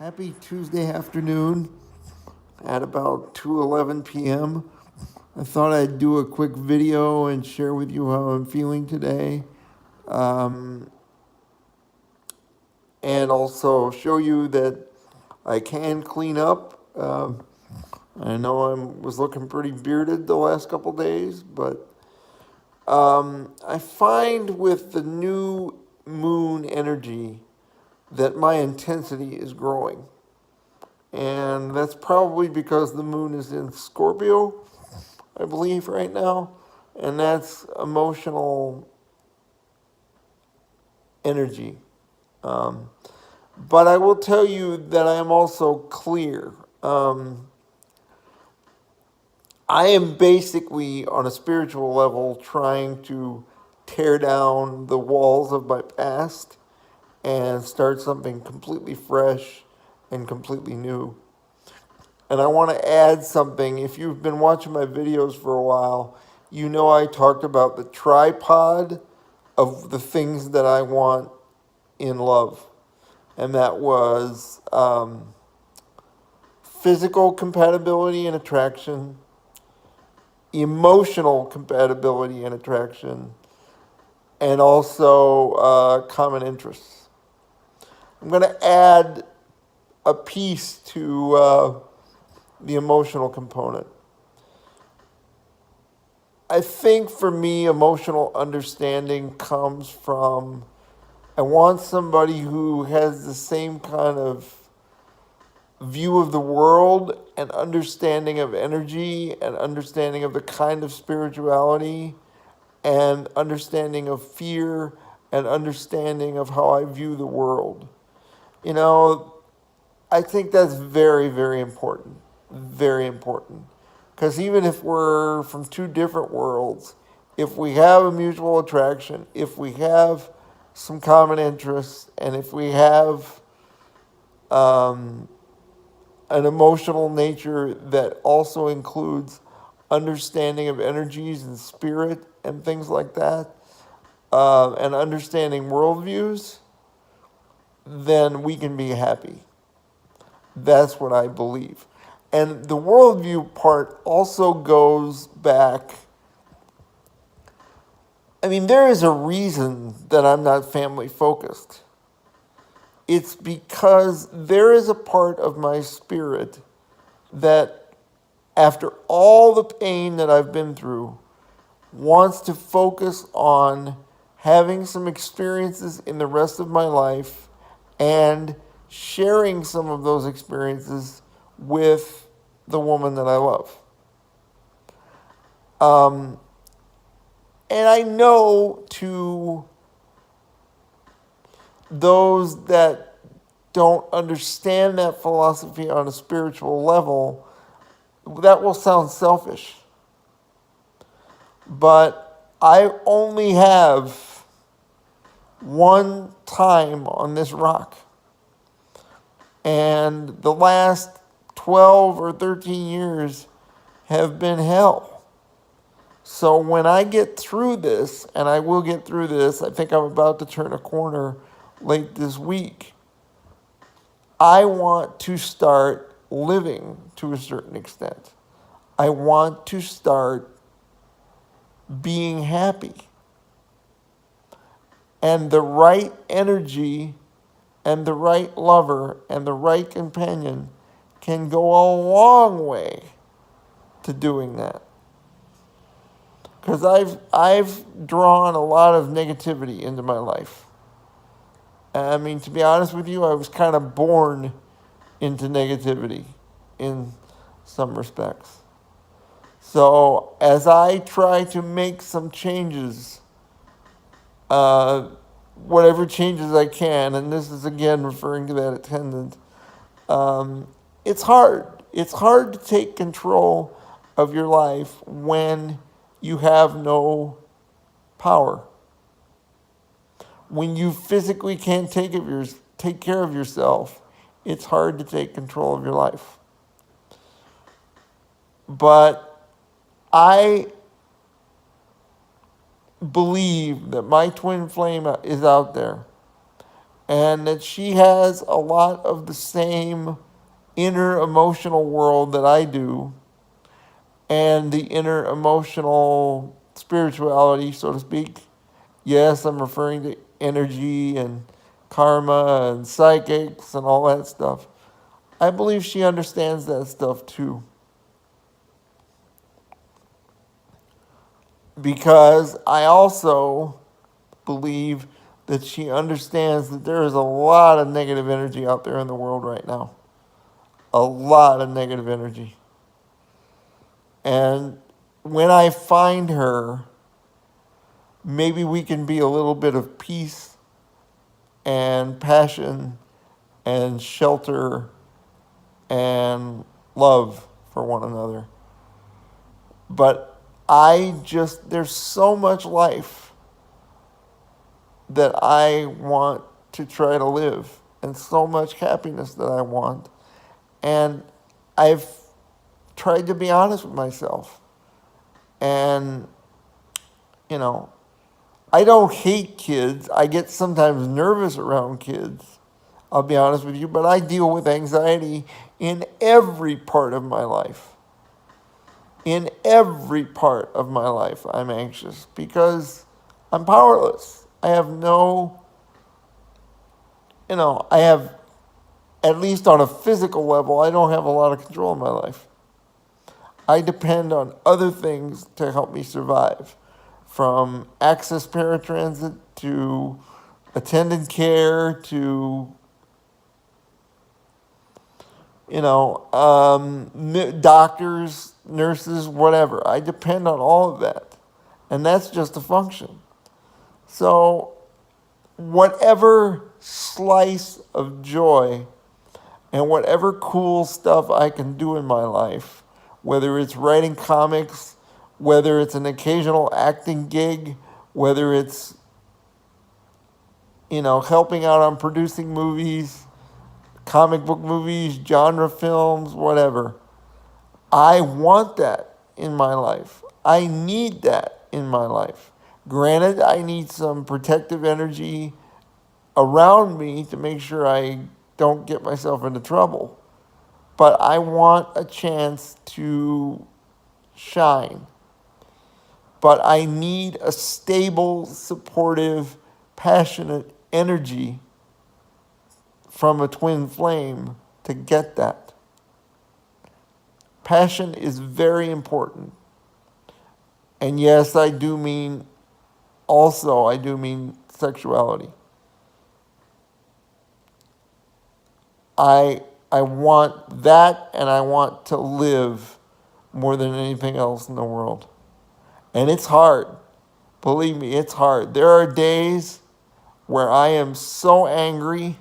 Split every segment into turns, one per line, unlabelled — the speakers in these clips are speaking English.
Happy Tuesday afternoon at about 2:11 p.m. I thought I'd do a quick video and share with you how I'm feeling today, and also show you that I can clean up. I know I was looking pretty bearded the last couple days, but I find with the new moon energy that my intensity is growing. And that's probably because the moon is in Scorpio, I believe, right now. And that's emotional energy. But I will tell you that I am also clear. I am basically, on a spiritual level, trying to tear down the walls of my past and start something completely fresh and completely new. And I want to add something. If you've been watching my videos for a while, you know I talked about the tripod of the things that I want in love. And that was physical compatibility and attraction, emotional compatibility and attraction, and also common interests. I'm going to add a piece to the emotional component. I think for me, emotional understanding comes from I want somebody who has the same kind of view of the world and understanding of energy and understanding of the kind of spirituality and understanding of fear and understanding of how I view the world. You know, I think that's very, very important. Very important. Because even if we're from two different worlds, if we have a mutual attraction, if we have some common interests, and if we have um, an emotional nature that also includes understanding of energies and spirit and things like that, and understanding worldviews, then we can be happy. That's what I believe. And the worldview part also goes back. I mean, there is a reason that I'm not family focused. It's because there is a part of my spirit that, after all the pain that I've been through, wants to focus on having some experiences in the rest of my life and sharing some of those experiences with the woman that I love. And I know to those that don't understand that philosophy on a spiritual level, that will sound selfish. But I only have one time on this rock. And the last 12 or 13 years have been hell. So when I get through this, and I will get through this, I think I'm about to turn a corner late this week, I want to start living to a certain extent. I want to start being happy. And the right energy and the right lover and the right companion can go a long way to doing that. Because I've drawn a lot of negativity into my life. I mean, to be honest with you, I was kind of born into negativity in some respects. So as I try to make some changes, whatever changes I can, and this is again referring to that attendant, it's hard. It's hard to take control of your life when you have no power. When you physically can't take care of yourself, it's hard to take control of your life. But I believe that my twin flame is out there. and that she has a lot of the same inner emotional world that I do, and the inner emotional spirituality, so to speak. Yes, I'm referring to energy and karma and psychics and all that stuff. I believe she understands that stuff too. Because I also believe that she understands that there is a lot of negative energy out there in the world right now. A lot of negative energy. And when I find her, maybe we can be a little bit of peace and passion and shelter and love for one another. But there's so much life that I want to try to live, and so much happiness that I want. And I've tried to be honest with myself. And, I don't hate kids. I get sometimes nervous around kids, I'll be honest with you, but I deal with anxiety in every part of my life. In every part of my life, I'm anxious because I'm powerless. I have at least on a physical level, I don't have a lot of control in my life. I depend on other things to help me survive, from access paratransit to attendant care to, doctors, nurses, whatever. I depend on all of that. And that's just a function. So whatever slice of joy and whatever cool stuff I can do in my life, whether it's writing comics, whether it's an occasional acting gig, whether it's, helping out on producing movies, comic book movies, genre films, whatever. I want that in my life. I need that in my life. Granted, I need some protective energy around me to make sure I don't get myself into trouble. But I want a chance to shine. But I need a stable, supportive, passionate energy from a twin flame to get that. Passion is very important. And yes, I do mean sexuality. I want that, and I want to live more than anything else in the world. And it's hard. Believe me, it's hard. There are days where I am so angry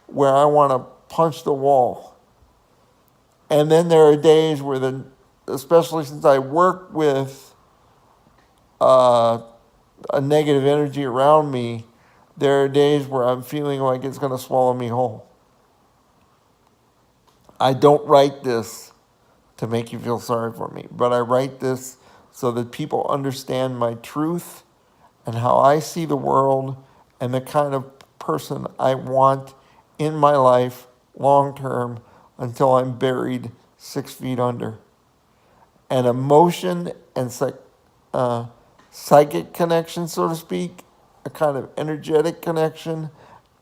where I want to punch the wall. And then there are days where especially since I work with a negative energy around me, there are days where I'm feeling like it's going to swallow me whole. I don't write this to make you feel sorry for me, but I write this so that people understand my truth and how I see the world and the kind of person I want in my life long term until I'm buried 6 feet under. And emotion and psychic connection, so to speak, a kind of energetic connection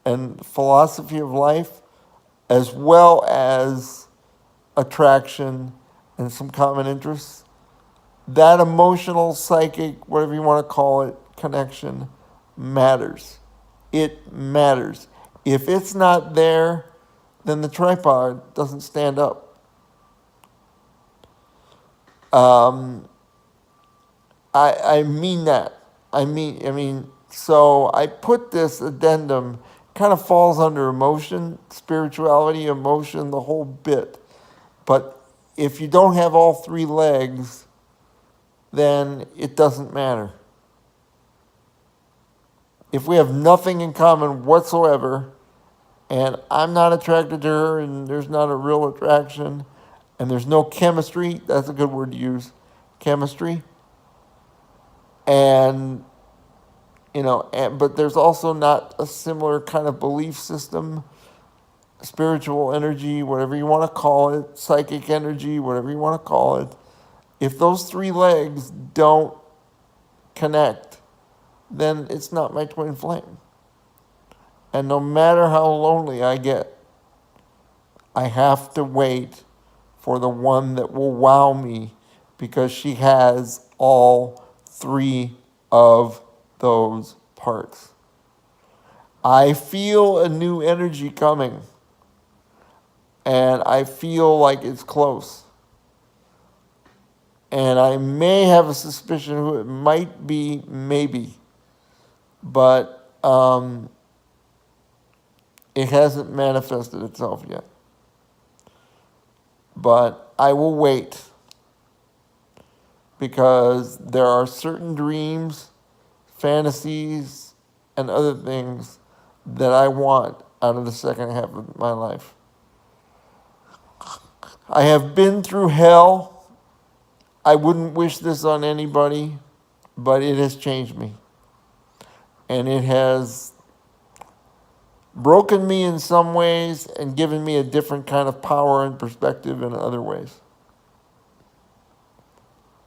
and philosophy of life, as well as attraction and some common interests. That emotional, psychic, whatever you want to call it, connection matters. It matters. If it's not there, then the tripod doesn't stand up. I mean that. So I put this addendum, kind of falls under emotion, spirituality, emotion, the whole bit. But if you don't have all three legs, then it doesn't matter. If we have nothing in common whatsoever, and I'm not attracted to her, and there's not a real attraction, and there's no chemistry, that's a good word to use, chemistry, and but there's also not a similar kind of belief system, spiritual energy, whatever you want to call it, psychic energy, whatever you want to call it. If those three legs don't connect, then it's not my twin flame. And no matter how lonely I get, I have to wait for the one that will wow me because she has all three of those parts. I feel a new energy coming, and I feel like it's close. And I may have a suspicion who it might be, maybe, but it hasn't manifested itself yet. But I will wait, because there are certain dreams, fantasies, and other things that I want out of the second half of my life. I have been through hell. I wouldn't wish this on anybody, but it has changed me. And it has broken me in some ways and given me a different kind of power and perspective in other ways.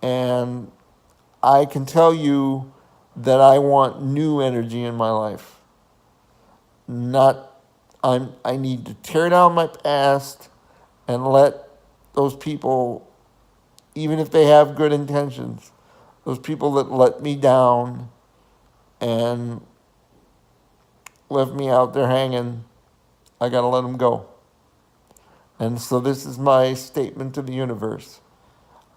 And I can tell you that I want new energy in my life. I need to tear down my past and let those people, even if they have good intentions, those people that let me down and left me out there hanging, I got to let them go. And so this is my statement to the universe.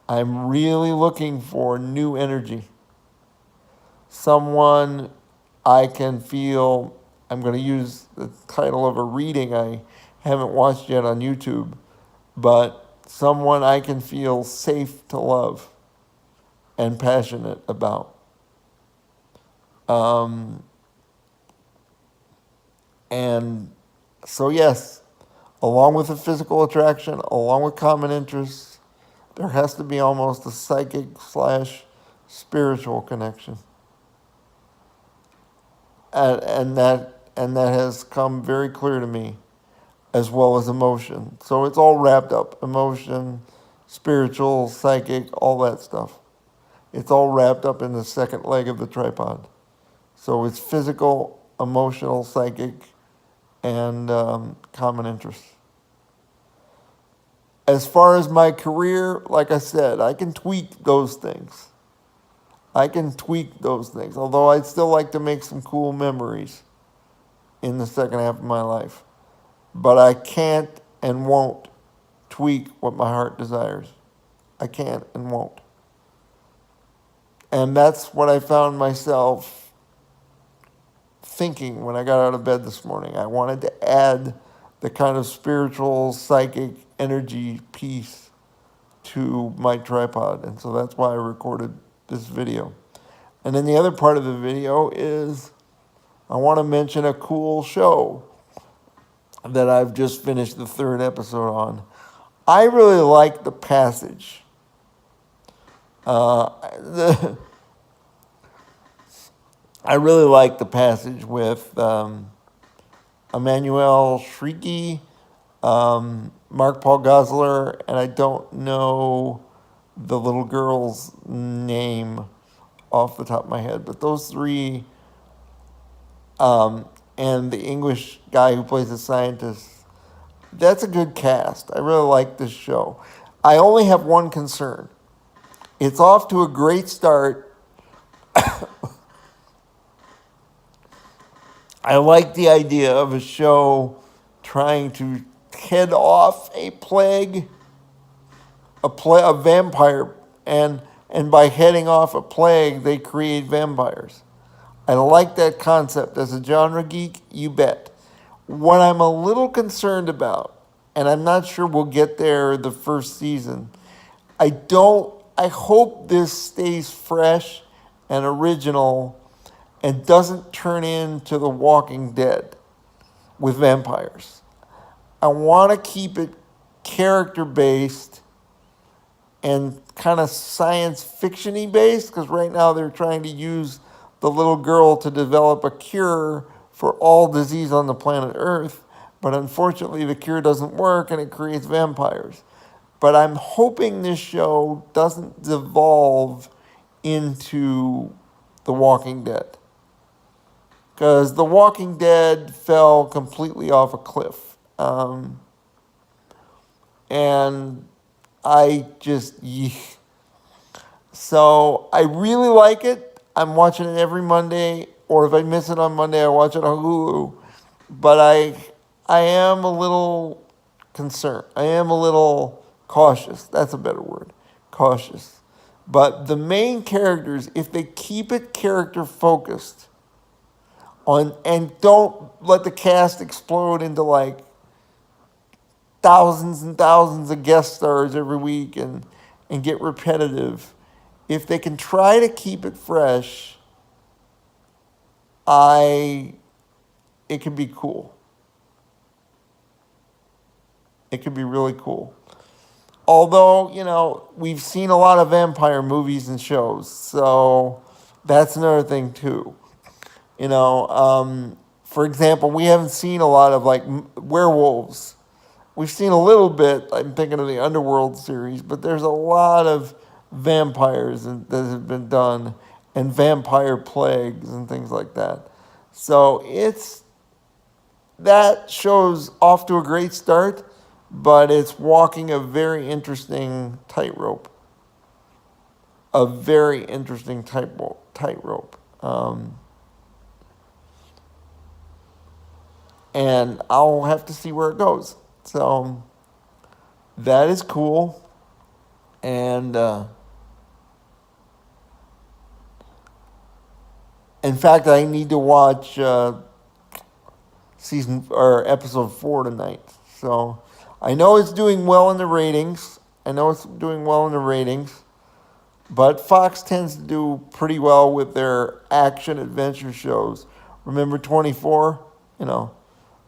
I'm really looking for new energy. Someone I can feel, I'm going to use the title of a reading I haven't watched yet on YouTube, but someone I can feel safe to love and passionate about. And so yes, along with the physical attraction, along with common interests, there has to be almost a psychic / spiritual connection. And that has come very clear to me, as well as emotion. So it's all wrapped up: emotion, spiritual, psychic, all that stuff. It's all wrapped up in the second leg of the tripod. So it's physical, emotional, psychic, and common interests. As far as my career, like I said, I can tweak those things. Although I'd still like to make some cool memories in the second half of my life. But I can't and won't tweak what my heart desires. I can't and won't. And that's what I found myself thinking when I got out of bed this morning. I wanted to add the kind of spiritual, psychic energy piece to my tripod. And so that's why I recorded this video. And then the other part of the video is I want to mention a cool show that I've just finished the 3rd episode on. I really like The Passage. I really like The Passage with Emmanuel Shrieky, Mark Paul Gosselaar, and I don't know the little girl's name off the top of my head, but those three, and the English guy who plays the scientist, that's a good cast. I really like this show. I only have one concern. It's off to a great start. I like the idea of a show trying to head off a plague, a vampire, and by heading off a plague, they create vampires. I like that concept. As a genre geek, you bet. What I'm a little concerned about, and I'm not sure we'll get there the first season, I hope this stays fresh and original and doesn't turn into The Walking Dead with vampires. I want to keep it character-based and kind of science fiction-y based, because right now they're trying to use the little girl to develop a cure for all disease on the planet Earth. But unfortunately, the cure doesn't work and it creates vampires. But I'm hoping this show doesn't devolve into The Walking Dead. Because The Walking Dead fell completely off a cliff. And I just, so I really like it. I'm watching it every Monday, or if I miss it on Monday, I watch it on Hulu. But I am a little concerned. I am a little cautious. That's a better word. Cautious. But the main characters, if they keep it character focused on, and don't let the cast explode into like thousands and thousands of guest stars every week and get repetitive. If they can try to keep it fresh, it could be cool. It could be really cool. Although, we've seen a lot of vampire movies and shows, so that's another thing too. For example, we haven't seen a lot of like werewolves. We've seen a little bit, I'm thinking of the Underworld series, but there's a lot of vampires that have been done and vampire plagues and things like that. So that show's off to a great start, but it's walking a very interesting tightrope. A very interesting tightrope. And I'll have to see where it goes. So that is cool. And in fact, I need to watch episode 4 tonight. So I know it's doing well in the ratings. But Fox tends to do pretty well with their action adventure shows. Remember 24?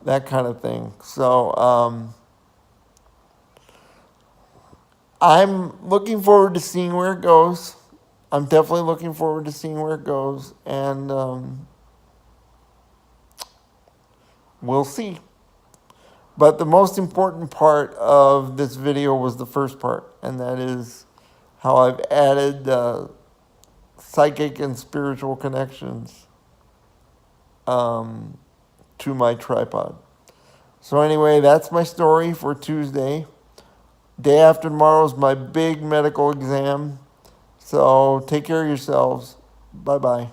That kind of thing. So I'm looking forward to seeing where it goes. I'm definitely looking forward to seeing where it goes. And we'll see. But the most important part of this video was the first part. And that is how I've added psychic and spiritual connections to my tripod. So anyway, that's my story for Tuesday. Day after tomorrow is my big medical exam. So take care of yourselves. Bye-bye.